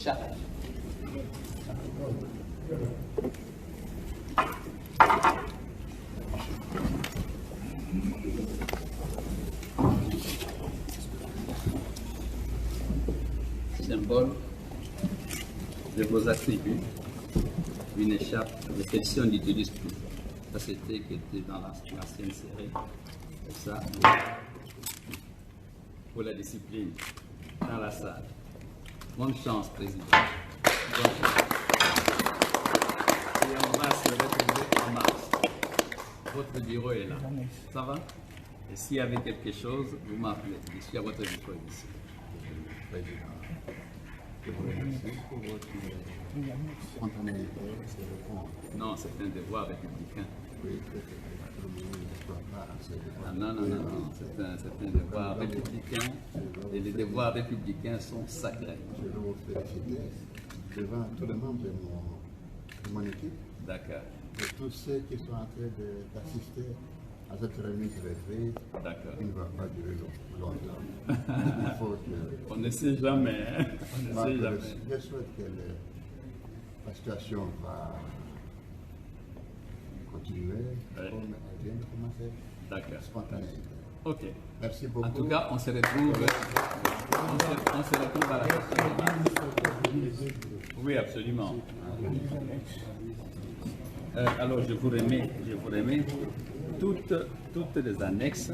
Chaque. Symbole de vos attributs, une écharpe de question d'utilise plus. Ça c'était qui était dans l'ancienne série. Et ça, pour la discipline, dans la salle. Bonne chance, président. Bonne chance. Et on va se retrouver en mars. Votre bureau est là. Ça va? Et s'il y avait quelque chose, vous m'appelez. Je suis à votre disposition. Je vous remercie pour votre spontanéité. Non, c'est un devoir républicain. Oui, peut-être tout le monde ne soit pas assez Ah, non. C'est un devoir républicain. Et les devoirs républicains sont sacrés. Je veux vous féliciter devant tous les membres de mon équipe D'accord. et tous ceux qui sont en train d'assister à cette remise de retraite. D'accord. Il ne va pas durer longtemps. Il faut que... On ne sait jamais. Hein? On ne Moi, sait jamais. je souhaite que la situation va continuer comme elle vient de commencer. D'accord. Spontanéité. Ok. Merci beaucoup. En tout cas, on se retrouve à la question de mars. Oui, absolument. Alors, je vous remets toutes les annexes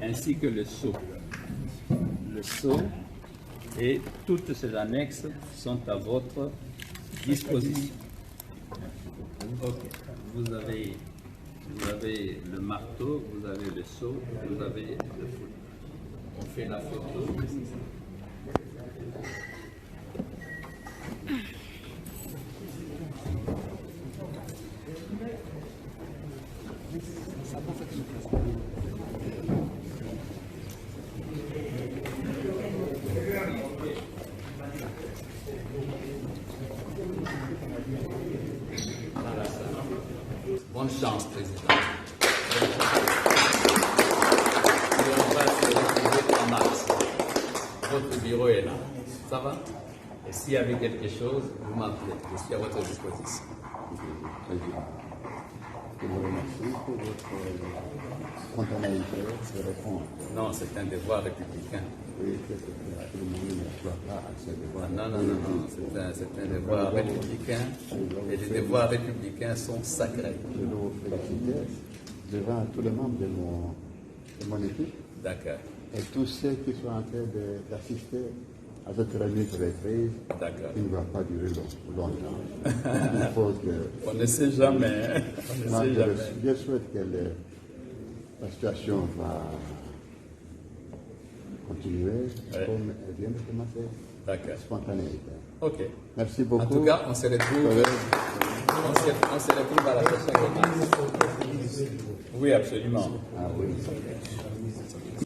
ainsi que le sceau. Le sceau et toutes ces annexes sont à votre disposition. Ok. Vous avez le marteau, vous avez le seau, vous avez le fouet. On fait la photo. Bonne chance, président. Et on va se retrouver en mars. Votre bureau est là. Ça va? Et s'il y avait quelque chose, vous m'appelez. Je suis à votre disposition. Je vous remercie pour votre spontanéité de répondre. Non, c'est un devoir républicain. Oui, peut-être que tout le monde ne soit pas assez devoir. Non. C'est un devoir républicain. Et les devoirs républicains sont sacrés. Je veux vous féliciter devant tous les membres de mon équipe D'accord. et tous ceux qui sont en train d'assister à cette remise de retraite. D'accord. Il ne va pas durer longtemps. Il faut que... On ne sait jamais. Hein? On ne Moi, sait jamais. je souhaite que la situation va continuer comme elle vient de commencer. D'accord. Spontanéité. Ok. Merci beaucoup. En tout cas, on se retrouve à la question de mars. Oui, absolument. Ah oui.